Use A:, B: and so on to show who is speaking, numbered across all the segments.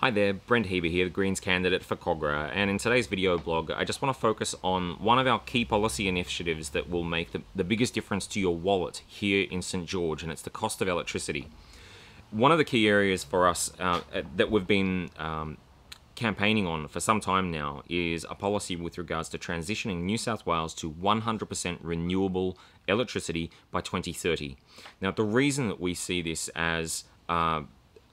A: Hi there, Brent Heber here, the Greens candidate for Cogra, and in today's video blog I just want to focus on one of our key policy initiatives that will make the biggest difference to your wallet here in St George, and it's the cost of electricity. One of the key areas for us that we've been campaigning on for some time now is a policy with regards to transitioning New South Wales to 100% renewable electricity by 2030. Now, the reason that we see this as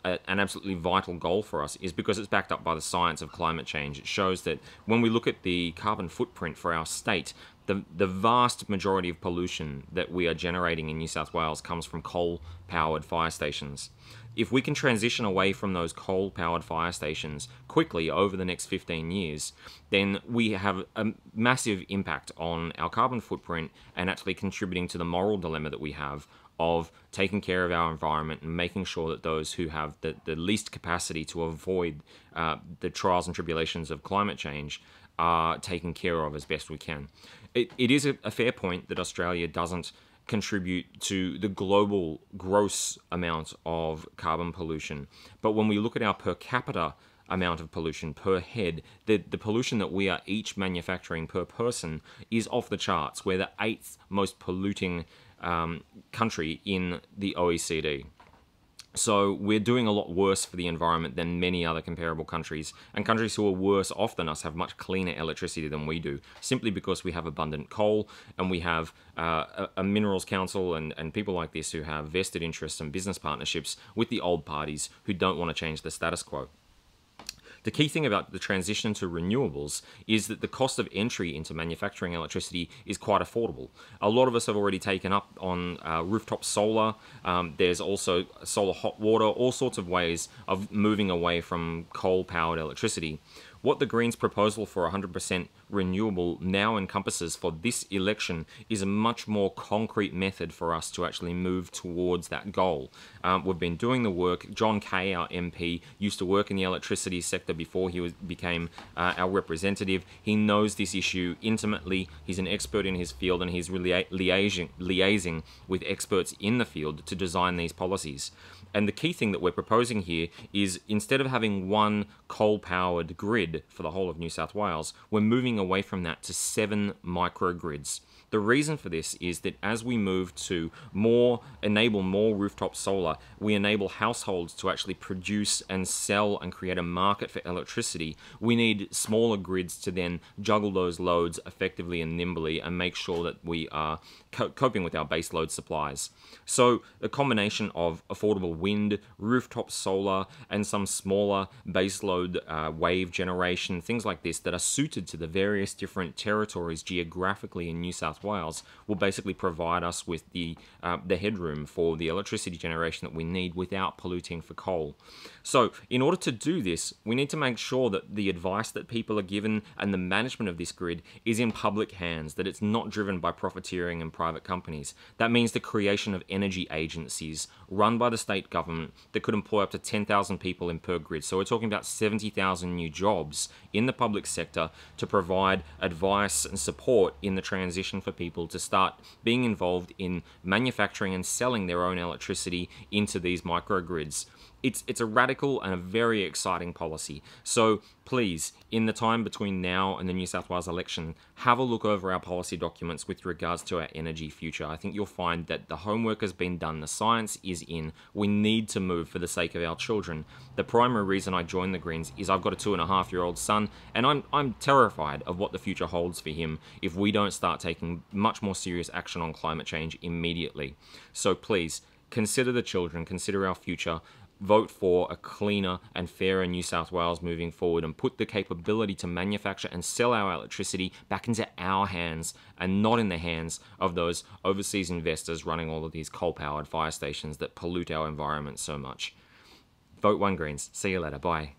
A: an absolutely vital goal for us is because it's backed up by the science of climate change. It shows that when we look at the carbon footprint for our state, the vast majority of pollution that we are generating in New South Wales comes from coal-powered fire stations. If we can transition away from those coal-powered fire stations quickly over the next 15 years, then we have a massive impact on our carbon footprint and actually contributing to the moral dilemma that we have of taking care of our environment and making sure that those who have the least capacity to avoid the trials and tribulations of climate change are taken care of as best we can. It is a fair point that Australia doesn't contribute to the global gross amount of carbon pollution, but when we look at our per capita amount of pollution per head, the pollution that we are each manufacturing per person is off the charts. We're the 8th most polluting country in the OECD. So we're doing a lot worse for the environment than many other comparable countries, and countries who are worse off than us have much cleaner electricity than we do, simply because we have abundant coal and we have a minerals council and people like this who have vested interests and business partnerships with the old parties who don't want to change the status quo. The key thing about the transition to renewables is that the cost of entry into manufacturing electricity is quite affordable. A lot of us have already taken up on rooftop solar. There's also solar hot water, all sorts of ways of moving away from coal-powered electricity. What the Greens' proposal for 100% renewable now encompasses for this election is a much more concrete method for us to actually move towards that goal. We've been doing the work. John Kay, our MP, used to work in the electricity sector before he became our representative. He knows this issue intimately. He's an expert in his field, and he's really liaising with experts in the field to design these policies. And the key thing that we're proposing here is, instead of having one coal-powered grid for the whole of New South Wales, we're moving away from that to 7 microgrids. The reason for this is that as we move to enable more rooftop solar, we enable households to actually produce and sell and create a market for electricity. We need smaller grids to then juggle those loads effectively and nimbly and make sure that we are coping with our base load supplies. So a combination of affordable wind, rooftop solar, and some smaller base load wave generation, things like this that are suited to the various different territories geographically in New South Wales will basically provide us with the headroom for the electricity generation that we need without polluting for coal. So in order to do this, we need to make sure that the advice that people are given and the management of this grid is in public hands, that it's not driven by profiteering and private companies. That means the creation of energy agencies run by the state government that could employ up to 10,000 people in per grid. So we're talking about 70,000 new jobs in the public sector to provide advice and support in the transition for people to start being involved in manufacturing and selling their own electricity into these microgrids. It's a radical and a very exciting policy. So please, in the time between now and the New South Wales election, have a look over our policy documents with regards to our energy future. I think you'll find that the homework has been done, the science is in. We need to move for the sake of our children. The primary reason I joined the Greens is I've got a 2.5-year-old son, and I'm terrified of what the future holds for him if we don't start taking much more serious action on climate change immediately. So please, consider the children, consider our future. Vote for a cleaner and fairer New South Wales moving forward, and put the capability to manufacture and sell our electricity back into our hands and not in the hands of those overseas investors running all of these coal-powered fire stations that pollute our environment so much. Vote 1 Greens. See you later. Bye.